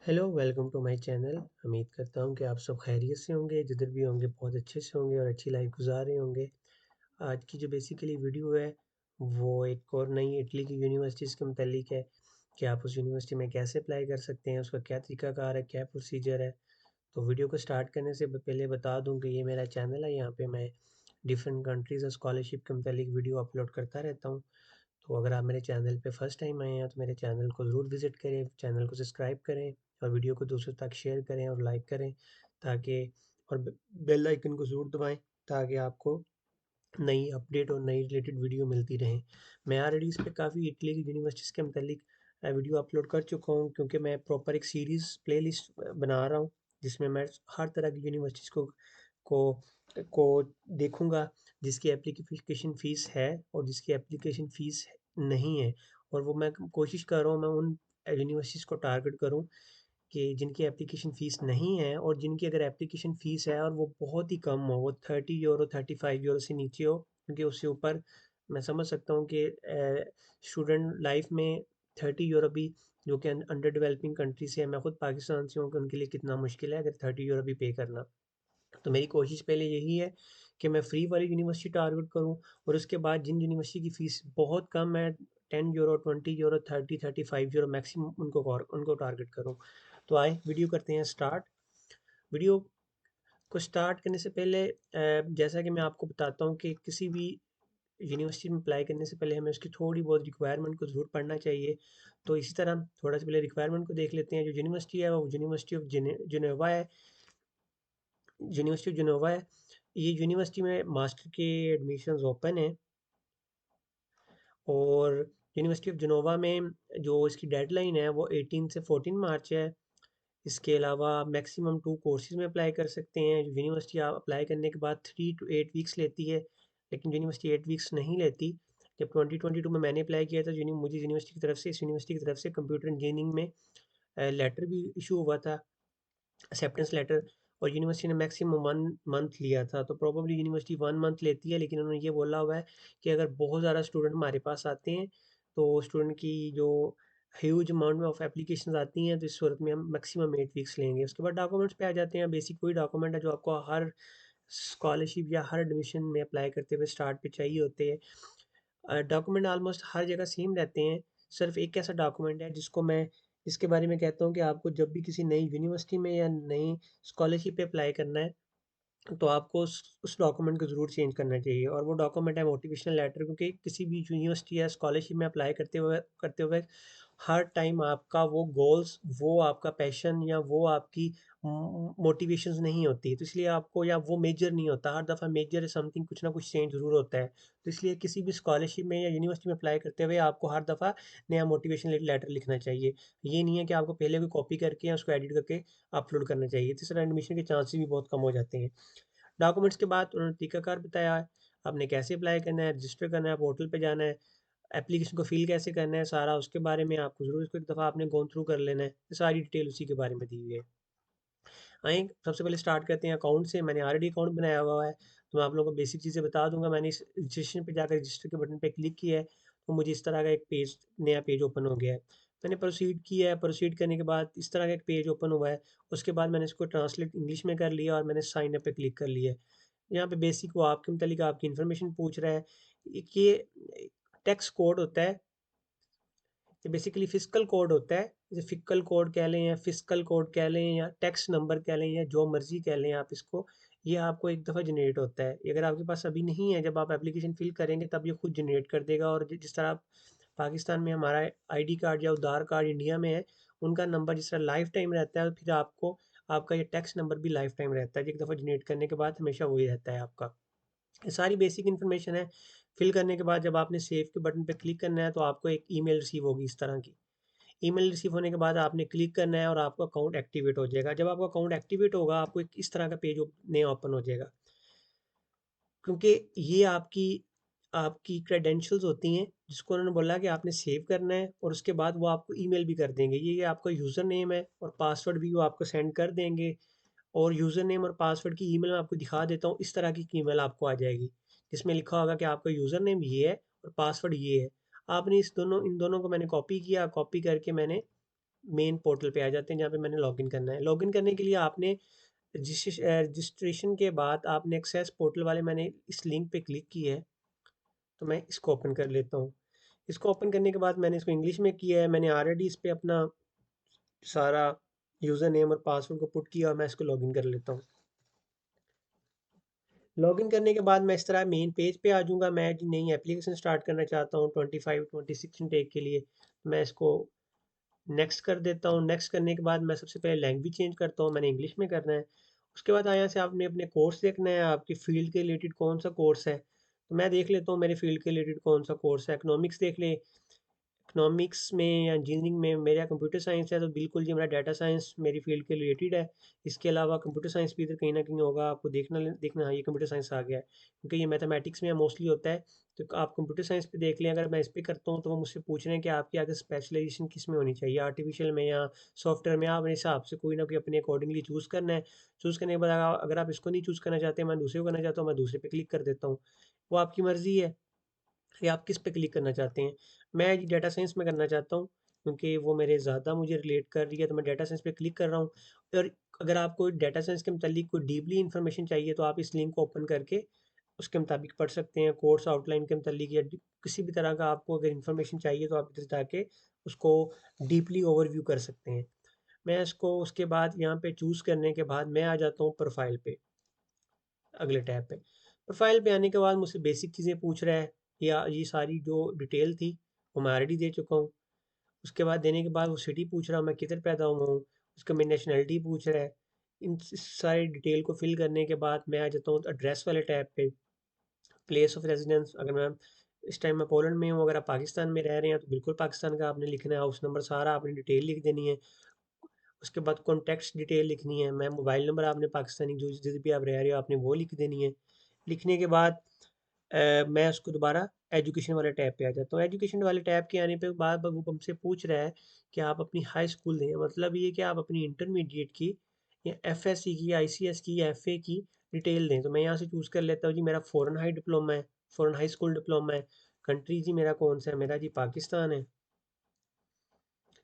Hello, welcome to my channel. उम्मीद करता हूँ कि आप सब खैरियत से होंगे, जिधर भी होंगे बहुत अच्छे से होंगे और अच्छी लाइफ गुजार रहे होंगे। आज की जो बेसिकली वीडियो है, वो एक और नई इटली की यूनिवर्सिटीज़ के मुतालिक है कि आप उस यूनिवर्सिटी में कैसे अप्लाई कर सकते हैं, उसका क्या तरीक़ाकार है, क्या प्रोसीजर है। तो वीडियो को स्टार्ट करने से पहले बता दूँ कि ये मेरा चैनल है, यहाँ पे मैं डिफरेंट कंट्रीज़ और स्कॉलरशिप के मुतालिक वीडियो अपलोड करता रहता हूँ। तो अगर आप मेरे चैनल पे फर्स्ट टाइम आए हैं तो मेरे चैनल को ज़रूर विज़िट करें, चैनल को सब्सक्राइब करें और वीडियो को दूसरों तक शेयर करें और लाइक करें ताकि और बेल आइकन को ज़रूर दबाएं ताकि आपको नई अपडेट और नई रिलेटेड वीडियो मिलती रहें। मैं ऑलरेडी इस पे काफ़ी इटली की यूनिवर्सिटीज़ के मुतालिक वीडियो अपलोड कर चुका हूँ क्योंकि मैं प्रॉपर एक सीरीज़ प्लेलिस्ट बना रहा हूँ जिसमें मैं हर तरह की यूनिवर्सिटीज़ को को देखूँगा जिसकी एप्लीकेशन फ़ीस है और जिसकी एप्लीकेशन फ़ीस नहीं है। और वो मैं कोशिश कर रहा हूँ मैं उन यूनिवर्सिटीज़ को टारगेट करूँ कि जिनकी एप्लीकेशन फ़ीस नहीं है और जिनकी अगर एप्लीकेशन फ़ीस है और वो बहुत ही कम हो, वो 30 यूरो 35 यूरो से नीचे हो, क्योंकि उससे ऊपर मैं समझ सकता हूँ कि स्टूडेंट लाइफ में 30 यूरो भी जो कि अंडर डेवलपिंग कंट्री से है, मैं खुद पाकिस्तान से हूँ कि उनके लिए कितना मुश्किल है अगर 30 यूरो भी पे करना। तो मेरी कोशिश पहले यही है कि मैं फ्री वाली यूनिवर्सिटी टारगेट करूँ और उसके बाद जिन यूनिवर्सिटी की फ़ीस बहुत कम है 10 यूरो 20 यूरो 30 35 यूरो मैक्सिमम उनको टारगेट करूँ। तो आए वीडियो करते हैं स्टार्ट। वीडियो को स्टार्ट करने से पहले जैसा कि मैं आपको बताता हूँ कि किसी भी यूनिवर्सिटी में अप्लाई करने से पहले हमें उसकी थोड़ी बहुत रिक्वायरमेंट को ज़रूर पढ़ना चाहिए। तो इसी तरह थोड़ा सा पहले रिक्वायरमेंट को देख लेते हैं। जो यूनिवर्सिटी है वो यूनिवर्सिटी ऑफ जिनेवा है। यूनिवर्सिटी ऑफ जिनेवा है। ये यूनिवर्सिटी में मास्टर के एडमिशन्स ओपन हैं और यूनिवर्सिटी ऑफ जिनेवा में जो इसकी डेडलाइन है वो 18 से 14 मार्च है। इसके अलावा मैक्सिमम 2 कोर्सेज़ में अप्लाई कर सकते हैं। यूनिवर्सिटी आप अप्लाई करने के बाद 3 टू 8 वीक्स लेती है, लेकिन यूनिवर्सिटी 8 वीक्स नहीं लेती। जब 2022 में मैंने अप्लाई किया था मुझे यूनिवर्सिटी की तरफ से इस यूनिवर्सिटी की तरफ से कंप्यूटर इंजीनियरिंग में लेटर भी इशू हुआ था, एक्सेप्टेंस लेटर। और यूनिवर्सिटी ने मैक्सिमम 1 मंथ लिया था, तो प्रोबेबली यूनिवर्सिटी 1 मंथ लेती है, लेकिन उन्होंने ये बोला हुआ है कि अगर बहुत ज़्यादा स्टूडेंट हमारे पास आते हैं, तो स्टूडेंट की जो ह्यूज अमाउंट में ऑफ एप्लीकेशंस आती हैं, तो इस सूरत में हम मैक्सिमम 8 वीक्स लेंगे। उसके बाद डॉक्यूमेंट्स पे आ जाते हैं। बेसिक वही डॉक्यूमेंट है जो आपको हर स्कॉलरशिप या हर एडमिशन में अप्लाई करते हुए स्टार्ट पे चाहिए होते हैं। डॉक्यूमेंट ऑलमोस्ट हर जगह सेम रहते हैं। सिर्फ एक ऐसा डॉक्यूमेंट है जिसके बारे में कहता हूँ कि आपको जब भी किसी नई यूनिवर्सिटी में या नई स्कॉलरशिप पे अप्लाई करना है, तो आपको उस डॉक्यूमेंट को ज़रूर चेंज करना चाहिए और वो डॉक्यूमेंट है मोटिवेशनल लेटर, क्योंकि किसी भी यूनिवर्सिटी या स्कॉलरशिप में अप्लाई करते हुए हर टाइम आपका वो गोल्स, वो आपका पैशन या वो आपकी मोटिवेशंस नहीं होती, तो इसलिए आपको या वो मेजर नहीं होता। हर दफ़ा मेजर है समथिंग, कुछ ना कुछ चेंज ज़रूर होता है। तो इसलिए किसी भी स्कॉलरशिप में या यूनिवर्सिटी में अप्लाई करते हुए आपको हर दफ़ा नया मोटिवेशन लेटर लिखना चाहिए। ये नहीं है कि आपको पहले कोई कॉपी करके या उसको एडिट करके अपलोड करना चाहिए, तो इस तरह एडमिशन के चांसेस भी बहुत कम हो जाते हैं। डॉक्यूमेंट्स के बाद उन्होंने तरीकाकार बताया है, आपने कैसे अप्लाई करना है, रजिस्टर करना है, पोर्टल पे जाना है, एप्लीकेशन को फिल कैसे करना है, सारा उसके बारे में आपको ज़रूर इसको एक दफ़ा आपने गो थ्रू कर लेना है। ये सारी डिटेल उसी के बारे में दी हुई है। आएँ सबसे पहले स्टार्ट करते हैं अकाउंट से। मैंने ऑलरेडी अकाउंट बनाया हुआ है, तो मैं आप लोगों को बेसिक चीज़ें बता दूँगा। मैंने इस रजिस्ट्रेशन पे जाकर रजिस्टर के बटन पे क्लिक किया है, तो मुझे इस तरह का एक नया पेज ओपन हो गया है। मैंने प्रोसीड किया है, प्रोसीड करने के बाद इस तरह का एक पेज ओपन हुआ है। उसके बाद मैंने इसको ट्रांसलेट इंग्लिश में कर लिया और मैंने साइन अप पे क्लिक कर लिया है। यहाँ पे बेसिक वो आपके मुतालिक आपकी इन्फॉर्मेशन पूछ रहा है। एक ये टैक्स कोड होता है, ये बेसिकली फिस्कल कोड होता है। जैसे फिक्कल कोड कह लें या फिस्कल कोड कह लें या टैक्स नंबर कह लें या जो मर्ज़ी कह लें आप इसको, ये आपको एक दफ़ा जनरेट होता है। ये अगर आपके पास अभी नहीं है, जब आप एप्लीकेशन फ़िल करेंगे तब ये खुद जनरेट कर देगा। और जिस तरह आप पाकिस्तान में हमारा आईडी कार्ड या आधार कार्ड इंडिया में है, उनका नंबर जिस तरह लाइफ़ टाइम रहता है, फिर आपको आपका ये टैक्स नंबर भी लाइफ़ टाइम रहता है। एक दफ़ा जनरेट करने के बाद हमेशा वही रहता है आपका। ये सारी बेसिक इन्फॉर्मेशन है। फिल करने के बाद जब आपने सेव के बटन पे क्लिक करना है, तो आपको एक ईमेल रिसीव होगी इस तरह की। ईमेल रिसीव होने के बाद आपने क्लिक करना है और आपका अकाउंट एक्टिवेट हो जाएगा। जब आपका अकाउंट एक्टिवेट होगा, आपको एक इस तरह का पेज नया ओपन हो जाएगा, क्योंकि ये आपकी आपकी क्रेडेंशियल्स होती हैं, जिसको उन्होंने बोला कि आपने सेव करना है और उसके बाद वो आपको ईमेल भी कर देंगे। ये आपका यूज़र नेम है और पासवर्ड भी वो आपको सेंड कर देंगे। और यूज़र नेम और पासवर्ड की ईमेल मैं आपको दिखा देता हूँ। इस तरह की ईमेल आपको आ जाएगी, जिसमें लिखा होगा कि आपका यूज़र नेम ये है और पासवर्ड ये है। आपने इन दोनों को मैंने कॉपी किया, कॉपी करके मैंने मेन पोर्टल पे आ जाते हैं जहाँ पे मैंने लॉगिन करना है। लॉगिन करने के लिए आपने रजिस्ट्रेशन के बाद आपने एक्सेस पोर्टल वाले मैंने इस लिंक पे क्लिक की है, तो मैं इसको ओपन कर लेता हूँ। इसको ओपन करने के बाद मैंने इसको इंग्लिश में किया है, मैंने ऑलरेडी इस पे अपना सारा यूज़र नेम और पासवर्ड को पुट किया और मैं इसको लॉगिन कर लेता हूँ। लॉगिन करने के बाद मैं इस तरह मेन पेज पे आ जाऊँगा। मैं जी नई एप्लीकेशन स्टार्ट करना चाहता हूँ 25-26 इनटेक के लिए। मैं इसको नेक्स्ट कर देता हूँ। नेक्स्ट करने के बाद मैं सबसे पहले लैंग्वेज चेंज करता हूँ, मैंने इंग्लिश में करना है। उसके बाद यहाँ से आपने अपने कोर्स देखना है, आपकी फ़ील्ड के रिलेटेड कौन सा कोर्स है। तो मैं देख लेता हूँ मेरे फ़ील्ड के रिलेटेड कौन सा कोर्स है। इकोनॉमिक्स देख लें, इकोनॉमिक्स में या इंजीनियरिंग में मेरा कंप्यूटर साइंस है, तो बिल्कुल जी मेरा डाटा साइंस मेरी फील्ड के रिलेटेड है। इसके अलावा कंप्यूटर साइंस भी इधर कहीं ना कहीं होगा, आपको देखना देखना हाँ ये कंप्यूटर साइंस आ गया है, क्योंकि ये मैथमेटिक्स में मोस्टली होता है। तो आप कंप्यूटर साइंस पे देख लें। अगर मैं इस पे करता हूँ तो वो मुझसे पूछ रहे हैं कि आपकी आगे स्पेशलाइजेशन किस में होनी चाहिए, आर्टिफिशियल में या सॉफ्टवेयर में। आप अपने हिसाब से कोई ना कोई अपने अकॉर्डिंगली चूज़ करना है। चूज़ करने के बाद अगर आप इसको नहीं चूज़ करना चाहते, मैं दूसरे को करना चाहता हूँ, मैं दूसरे पे क्लिक कर देता हूँ। वो आपकी मर्ज़ी है कि आप किस पे क्लिक करना चाहते हैं। मैं जी डाटा साइंस में करना चाहता हूँ, क्योंकि वो मेरे ज़्यादा मुझे रिलेट कर रही है, तो मैं डाटा साइंस पे क्लिक कर रहा हूँ। और अगर आपको डाटा साइंस के मतलब कोई डीपली इन्फॉर्मेशन चाहिए तो आप इस लिंक को ओपन करके उसके मुताबिक पढ़ सकते हैं। कोर्स आउटलाइन के मतलब या किसी भी तरह का आपको अगर इन्फॉर्मेशन चाहिए तो आप इधर जाके उसको डीपली ओवरव्यू कर सकते हैं। मैं इसको उसके बाद यहाँ पे चूज़ करने के बाद मैं आ जाता हूँ प्रोफाइल पे, अगले टैब पे। प्रोफाइल पे आने के बाद मुझसे बेसिक चीज़ें पूछ रहा है, या ये सारी जो डिटेल थी वो मैं ऑलरेडी दे चुका हूँ। उसके बाद देने के बाद वो सिटी पूछ रहा है, मैं किधर पैदा हुआ हूँ। उसका मेरी नेशनैलिटी पूछ रहा है। इन सारी डिटेल को फिल करने के बाद मैं आ जाता हूँ एड्रेस वाले टैब पे, प्लेस ऑफ रेजिडेंस। अगर मैं इस टाइम मैं पोलैंड में हूँ, अगर आप पाकिस्तान में रह रहे हैं तो बिल्कुल पाकिस्तान का आपने लिखना है, हाउस नंबर सारा आपने डिटेल लिख देनी है। उसके बाद कॉन्टैक्ट्स डिटेल लिखनी है, मैं मोबाइल नंबर आपने पाकिस्तानी जो जिस भी आप रह रहे हो आपने वो लिख देनी है। लिखने के बाद मैं उसको दोबारा एजुकेशन वाले टैब पे आ जाता हूँ। एजुकेशन वाले टैब के आने पे बाद वो हमसे पूछ रहा है कि आप अपनी हाई स्कूल दें, मतलब ये कि आप अपनी इंटरमीडिएट की या एफएससी की, आईसीएस की या एफए की डिटेल दें। तो मैं यहाँ से चूज़ कर लेता हूँ जी मेरा फ़ॉरेन हाई डिप्लोमा है, फ़ॉरेन हाई स्कूल डिप्लोमा है। कंट्री जी मेरा कौन सा है, मेरा जी पाकिस्तान है।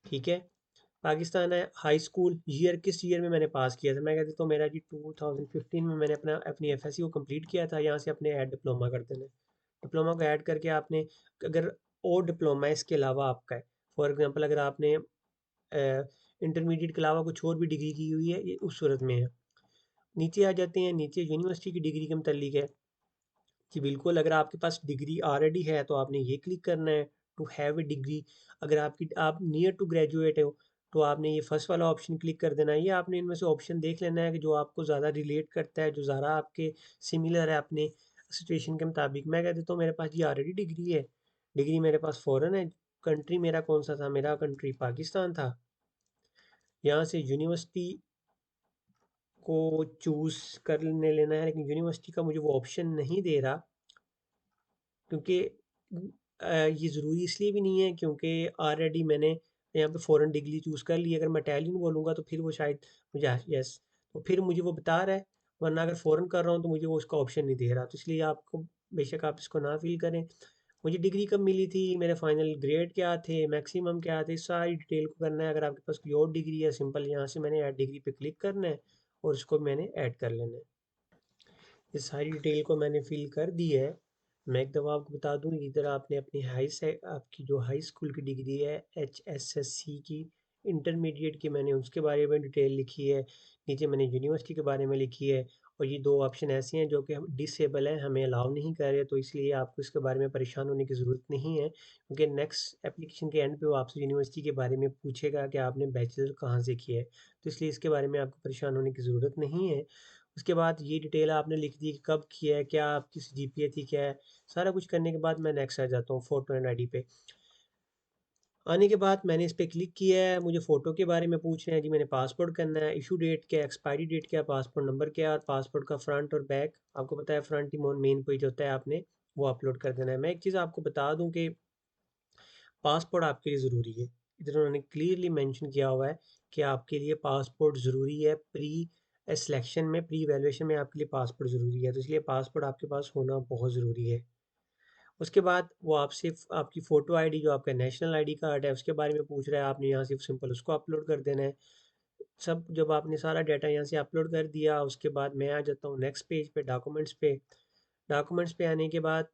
ठीक है, पाकिस्तान है। हाई स्कूल ईयर किस ईयर में मैंने पास किया था, मैं कह देता हूँ मेरा जी 2015 में मैंने अपनी एफएससी को कंप्लीट किया था। यहाँ से अपने ऐड डिप्लोमा कर देना है। डिप्लोमा को ऐड करके आपने, अगर और डिप्लोमा है इसके अलावा आपका है, फॉर एग्जांपल अगर आपने इंटरमीडिएट के अलावा कुछ और भी डिग्री की हुई है, ये उस सूरत में है। नीचे आ जाते हैं, नीचे यूनिवर्सिटी की डिग्री के मतलब है कि बिल्कुल अगर आपके पास डिग्री ऑलरेडी है तो आपने ये क्लिक करना है, टू हैव ए डिग्री। अगर आप नियर टू ग्रेजुएट हो तो आपने ये फर्स्ट वाला ऑप्शन क्लिक कर देना है। ये आपने इनमें से ऑप्शन देख लेना है कि जो आपको ज़्यादा रिलेट करता है, जो ज़्यादा आपके सिमिलर है अपने सिचुएशन के मुताबिक। मैं कह देता हूँ मेरे पास ये ऑलरेडी डिग्री है, डिग्री मेरे पास फ़ॉरेन है। कंट्री मेरा कौन सा था, मेरा कंट्री पाकिस्तान था। यहाँ से यूनिवर्सिटी को चूज़ करने लेना है, लेकिन यूनिवर्सिटी का मुझे वो ऑप्शन नहीं दे रहा, क्योंकि ये ज़रूरी इसलिए भी नहीं है क्योंकि ऑलरेडी मैंने यहाँ पे फ़ॉरेन डिग्री चूज़ कर ली। अगर मैं इटालियन बोलूँगा तो फिर वो शायद मुझे यस, तो फिर मुझे वो बता रहा है। वरना अगर फ़ॉरेन कर रहा हूँ तो मुझे वो उसका ऑप्शन नहीं दे रहा। तो इसलिए आपको बेशक आप इसको ना फ़िल करें। मुझे डिग्री कब मिली थी, मेरे फाइनल ग्रेड क्या थे, मैक्सिमम क्या थे, सारी डिटेल को करना है। अगर आपके पास कोई और डिग्री है, सिंपल यहाँ से मैंने ऐड डिग्री पे क्लिक करना है और उसको मैंने ऐड कर लेना है। ये सारी डिटेल को मैंने फिल कर दी है। मैं एक दफ़ा आपको बता दूँ, इधर आपने अपनी आपकी जो हाई स्कूल की डिग्री है HSSC की, इंटरमीडिएट की मैंने उसके बारे में डिटेल लिखी है। नीचे मैंने यूनिवर्सिटी के बारे में लिखी है। और ये दो ऑप्शन ऐसे हैं जो कि हम डिसेबल हैं, हमें अलाउ नहीं कर रहे, तो इसलिए आपको इसके बारे में परेशान होने की ज़रूरत नहीं है, क्योंकि नेक्स्ट एप्लीकेशन के एंड पे वो आपसे यूनिवर्सिटी के बारे में पूछेगा कि आपने बैचलर कहाँ से किया है। तो इसलिए इसके बारे में आपको परेशान होने की ज़रूरत नहीं है। उसके बाद ये डिटेल आपने लिख दी कि कब किया है, क्या आपकी जीपीए थी, क्या है। सारा कुछ करने के बाद मैं नेक्स्ट आ जाता हूँ फ़ोटो एंड आईडी पे। आने के बाद मैंने इस पे क्लिक किया है, मुझे फ़ोटो के बारे में पूछ रहे हैं जी, मैंने पासपोर्ट करना है, इशू डेट क्या है, एक्सपायरी डेट क्या है, पासपोर्ट नंबर क्या है और पासपोर्ट का फ्रंट और बैक। आपको पता है फ्रंट ही मेन पेज होता है, आपने वो अपलोड कर देना है। मैं एक चीज़ आपको बता दूँ कि पासपोर्ट आपके लिए ज़रूरी है। इधर उन्होंने क्लियरली मेंशन किया हुआ है कि आपके लिए पासपोर्ट ज़रूरी है। प्री सिलेक्शन में, प्री वैल्यूएशन में आपके लिए पासपोर्ट ज़रूरी है, तो इसलिए पासपोर्ट आपके पास होना बहुत ज़रूरी है। उसके बाद वो आपसे आपकी फ़ोटो आईडी जो आपका नेशनल आईडी कार्ड है उसके बारे में पूछ रहा है, आपने यहाँ से सिंपल उसको अपलोड कर देना है। सब जब आपने सारा डाटा यहाँ से अपलोड कर दिया उसके बाद मैं आ जाता हूँ नेक्स्ट पेज पे, डॉक्यूमेंट्स पे। डॉक्यूमेंट्स पे आने के बाद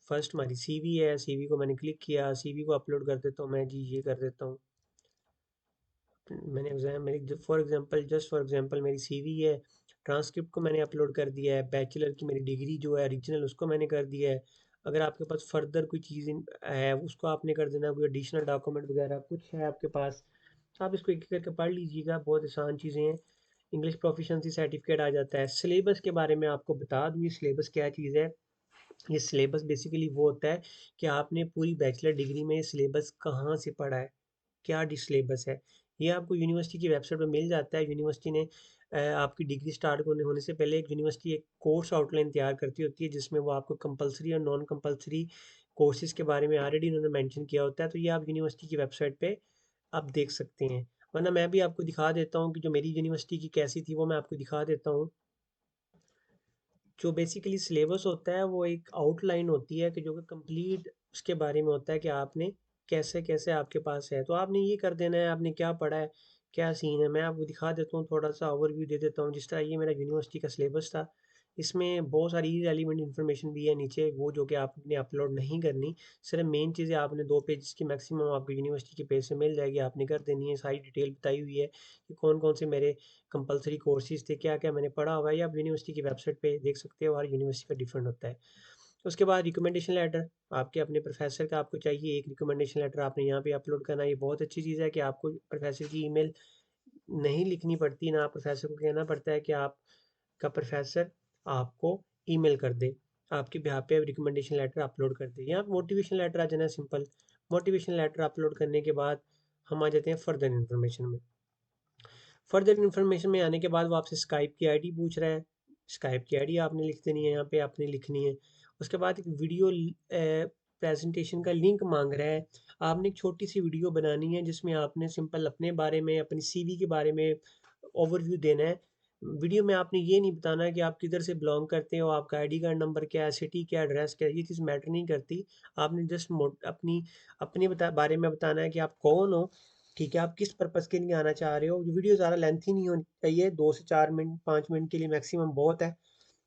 फर्स्ट हमारी सीवी है, सीवी को मैंने क्लिक किया, सीवी को अपलोड कर देता हूँ मैं जी, ये कर देता हूँ। मैंने एग्जाम मेरी फॉर एग्जांपल मेरी सीवी है, ट्रांसक्रिप्ट को मैंने अपलोड कर दिया है, बैचलर की मेरी डिग्री जो है ओरिजिनल उसको मैंने कर दिया है। अगर आपके पास फर्दर कोई चीज़ है उसको आपने कर देना, कोई एडिशनल डॉक्यूमेंट वगैरह कुछ है आपके पास, आप इसको एक एक करके पढ़ लीजिएगा, बहुत आसान चीज़ें हैं। इंग्लिश प्रोफिशिएंसी सर्टिफिकेट आ जाता है। सिलेबस के बारे में आपको बता दूँ, ये सिलेबस क्या चीज़ है। ये सिलेबस बेसिकली वो होता है कि आपने पूरी बैचलर डिग्री में ये सिलेबस कहाँ से पढ़ा है, क्या सिलेबस है। ये आपको यूनिवर्सिटी की वेबसाइट पर मिल जाता है। यूनिवर्सिटी ने आपकी डिग्री स्टार्ट होने से पहले एक यूनिवर्सिटी एक कोर्स आउटलाइन तैयार करती होती है जिसमें वो आपको कंपलसरी और नॉन कंपलसरी कोर्सेज के बारे में ऑलरेडी उन्होंने मेंशन किया होता है, तो ये आप यूनिवर्सिटी की वेबसाइट पे आप देख सकते हैं। वरना मैं भी आपको दिखा देता हूँ कि जो मेरी यूनिवर्सिटी की कैसी थी वो मैं आपको दिखा देता हूँ। जो बेसिकली सिलेबस होता है वो एक आउटलाइन होती है कि जो कि कंप्लीट उसके बारे में होता है कि आपने कैसे कैसे आपके पास है, तो आपने ये कर देना है, आपने क्या पढ़ा है, क्या सीन है। मैं आपको दिखा देता हूँ, थोड़ा सा ओवरव्यू दे देता हूँ। जिस तरह ये मेरा यूनिवर्सिटी का सिलेबस था, इसमें बहुत सारी रेलिवेंट इन्फॉर्मेशन भी है नीचे, वो जो कि आपने अपलोड नहीं करनी। सिर्फ मेन चीज़ें आपने 2 पेज की मैक्सिमम आपको यूनिवर्सिटी के पेज से मिल जाएगी, आपने कर देनी है। सारी डिटेल बताई हुई है कि कौन कौन से मेरे कंपलसरी कोर्सेज थे, क्या क्या मैंने पढ़ा हुआ है, ये आप यूनिवर्सिटी की वेबसाइट पे देख सकते हो। हर यूनिवर्सिटी का डिफरेंट होता है। उसके बाद रिकमेंडेशन लेटर आपके अपने प्रोफेसर का आपको चाहिए, एक रिकमेंडेशन लेटर आपने यहाँ पे अपलोड करना है। ये बहुत अच्छी चीज़ है कि आपको प्रोफेसर की ईमेल नहीं लिखनी पड़ती, ना प्रोफेसर को कहना पड़ता है कि आपका प्रोफेसर आपको ईमेल कर दे, आपके बिहाफ पे रिकमेंडेशन लेटर अपलोड कर दे। यहाँ मोटिवेशन लेटर आ जाना है सिंपल। मोटिवेशन लेटर अपलोड करने के बाद हम आ जाते हैं फर्दर इन्फॉर्मेशन में। फर्दर इन्फॉर्मेशन में आने के बाद वो आपसे स्काइप की आईडी पूछ रहा है। स्काइप की आईडी आपने लिख देनी है, यहाँ पे आपने लिखनी है। उसके बाद एक वीडियो प्रेजेंटेशन का लिंक मांग रहा है। आपने एक छोटी सी वीडियो बनानी है जिसमें आपने सिंपल अपने बारे में, अपनी सीवी के बारे में ओवरव्यू देना है। वीडियो में आपने ये नहीं बताना है कि आप किधर से बिलोंग करते हो, आपका आईडी कार्ड नंबर क्या है, सिटी क्या, एड्रेस क्या है, ये चीज़ मैटर नहीं करती। आपने जस्ट अपनी अपने बारे में बताना है कि आप कौन हो, ठीक है, आप किस पर्पज़ के लिए आना चाह रहे हो। वीडियो ज़्यादा लेंथी नहीं होनी चाहिए, 2 से 4 मिनट 5 मिनट के लिए मैक्सिमम बहुत है।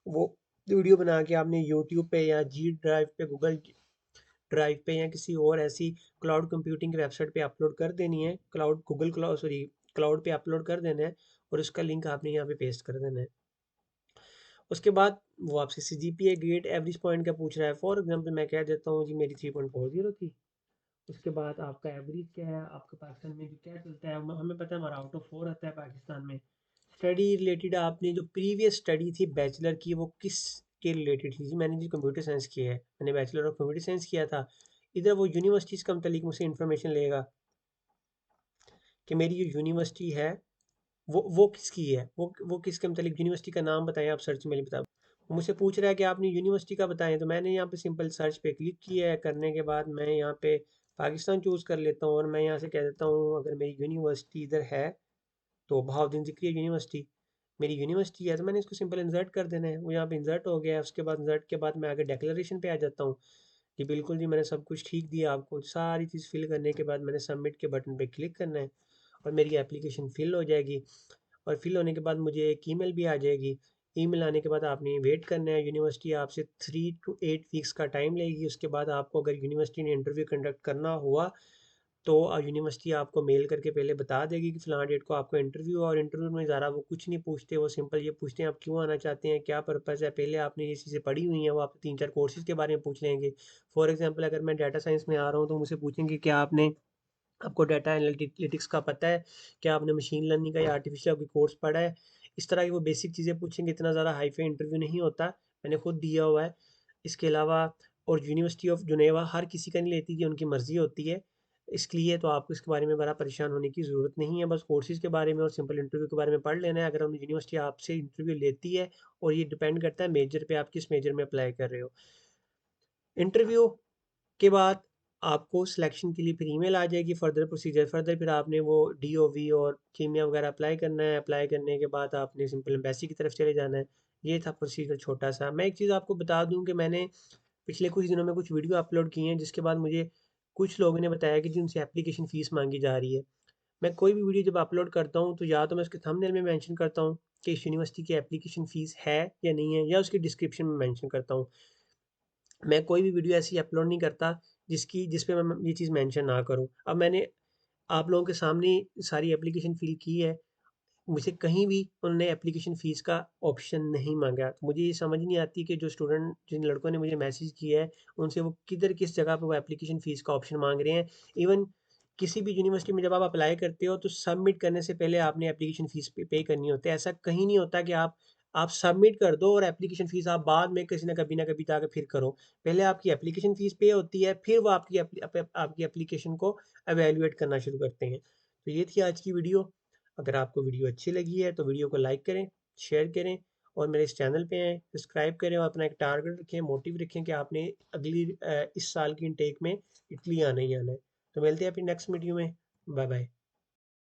वो वीडियो बना के आपने यूट्यूब पे या जी ड्राइव पे, गूगल ड्राइव पे या किसी और ऐसी क्लाउड कंप्यूटिंग की वेबसाइट पे अपलोड कर देनी है। क्लाउड पे अपलोड कर देना है और उसका लिंक आपने यहाँ पे पेस्ट कर देना है। उसके बाद वो आपसे सीजीपीए ग्रेड एवरेज पॉइंट का पूछ रहा है। फॉर एग्जांपल मैं कह देता हूँ जी मेरी 3.40 थी। उसके बाद आपका एवरेज क्या है, आपका पाकिस्तान में जो क्या चलता है, हमें पता है हमारा आउट ऑफ 4 आता है पाकिस्तान में। स्टडी रिलेटेड आपने जो प्रीवियस स्टडी थी बैचलर की वो किस के रिलेटेड थी जी। मैंने जी कंप्यूटर साइंस किया है, मैंने बैचलर ऑफ कंप्यूटर साइंस किया था। इधर वो यूनिवर्सिटीज़ का मतलब मुझसे इन्फॉर्मेशन लेगा कि मेरी जो यूनिवर्सिटी है वो किसकी है, वो किसके मतलब यूनिवर्सिटी का नाम बताएं, आप सर्च में बता। वो मुझसे पूछ रहा है कि आपने यूनिवर्सिटी का बताएं, तो मैंने यहाँ पे सिंपल सर्च पे क्लिक किया है। करने के बाद मैं यहाँ पे पाकिस्तान चूज़ कर लेता हूँ और मैं यहाँ से कह देता हूँ अगर मेरी यूनिवर्सिटी इधर है तो बहाउद्दीन ज़िक्री यूनिवर्सिटी मेरी यूनिवर्सिटी है, तो मैंने इसको सिंपल इंसर्ट कर देना है। वो यहाँ पे इंसर्ट हो गया है। उसके बाद इंसर्ट के बाद मैं आगे डिक्लेरेशन पे आ जाता हूँ। जी बिल्कुल जी, मैंने सब कुछ ठीक दिया आपको। सारी चीज़ फिल करने के बाद मैंने सबमिट के बटन पे क्लिक करना है और मेरी एप्लीकेशन फिल हो जाएगी। और फिल होने के बाद मुझे एक ईमेल भी आ जाएगी। ईमेल आने के बाद आपने वेट करना है। यूनिवर्सिटी आपसे 3 to 8 वीक्स का टाइम लेगी। उसके बाद आपको अगर यूनिवर्सिटी ने इंटरव्यू कंडक्ट करना हुआ तो यूनिवर्सिटी आपको मेल करके पहले बता देगी कि फ़लाँ डेट को आपको इंटरव्यू। और इंटरव्यू में ज़्यादा वो कुछ नहीं पूछते, वो सिंपल ये पूछते हैं आप क्यों आना चाहते हैं, क्या पर्पज़ है। पहले आपने ये चीज़ें पढ़ी हुई हैं, वो आप 3-4 कोर्सेज़ के बारे में पूछ लेंगे। फॉर एग्ज़ाम्पल अगर मैं डाटा साइंस में आ रहा हूँ तो मुझसे पूछेंगे क्या आपको डाटा एनालिटिक्स का पता है, क्या आपने मशीन लर्निंग का या आर्टिफिशियल कोई कोर्स पढ़ा है। इस तरह की वो बेसिक चीज़ें पूछेंगे। इतना ज़्यादा हाई फाई इंटरव्यू नहीं होता, मैंने खुद दिया हुआ है। इसके अलावा और यूनिवर्सिटी ऑफ जुनेवा हर किसी का नहीं लेती, कि उनकी मर्ज़ी होती है। इसके लिए तो आपको इसके बारे में बड़ा परेशान होने की ज़रूरत नहीं है। बस कोर्सेज़ के बारे में और सिंपल इंटरव्यू के बारे में पढ़ लेना है। अगर हम यूनिवर्सिटी आपसे इंटरव्यू लेती है, और ये डिपेंड करता है मेजर पे, आप किस मेजर में अप्लाई कर रहे हो। इंटरव्यू के बाद आपको सिलेक्शन के लिए फिर ईमेल आ जाएगी, फर्दर प्रोसीजर। फर्दर फिर आपने वो डीओवी और कीमिया वगैरह अप्लाई करना है। अप्लाई करने के बाद आपने सिंपल एम्बेसी की तरफ चले जाना है। ये था प्रोसीजर छोटा सा। मैं एक चीज़ आपको बता दूं कि मैंने पिछले कुछ दिनों में कुछ वीडियो अपलोड किए हैं जिसके बाद मुझे कुछ लोगों ने बताया कि जी उनसे एप्लीकेशन फ़ीस माँगी जा रही है। मैं कोई भी वीडियो जब अपलोड करता हूँ तो या तो मैं उसके थंबनेल में मेंशन करता हूँ कि इस यूनिवर्सिटी की एप्लीकेशन फ़ीस है या नहीं है, या उसकी डिस्क्रिप्शन में मेंशन करता हूँ। मैं कोई भी वीडियो ऐसी अपलोड नहीं करता जिस पे मैं ये चीज़ मेंशन ना करूँ। अब मैंने आप लोगों के सामने सारी एप्लीकेशन फ़िल की है। मुझे कहीं भी उन्होंने एप्लीकेशन फ़ीस का ऑप्शन नहीं माँगा। तो मुझे ये समझ नहीं आती कि जो स्टूडेंट जिन लड़कों ने मुझे मैसेज किया है, उनसे वो किधर किस जगह पे वो एप्लीकेशन फ़ीस का ऑप्शन माँग रहे हैं। इवन किसी भी यूनिवर्सिटी में जब आप अप्लाई करते हो तो सबमिट करने से पहले आपने एप्लीकेशन फ़ीस पे करनी होती है। ऐसा कहीं नहीं होता कि आप सबमिट कर दो और एप्लीकेशन फ़ीस आप बाद में किसी न कभी जाके फिर करो। पहले आपकी एप्लीकेशन फ़ीस पे होती है, फिर वो आपकी एप्लीकेशन को इवैल्यूएट करना शुरू करते हैं। तो ये थी आज की वीडियो। अगर आपको वीडियो अच्छी लगी है तो वीडियो को लाइक करें, शेयर करें और मेरे इस चैनल पे आएँ, सब्सक्राइब करें और अपना एक टारगेट रखें, मोटिव रखें कि आपने इस साल की इनटेक में इटली आना ही आना है। तो मिलते हैं अपनी नेक्स्ट वीडियो में। Bye bye.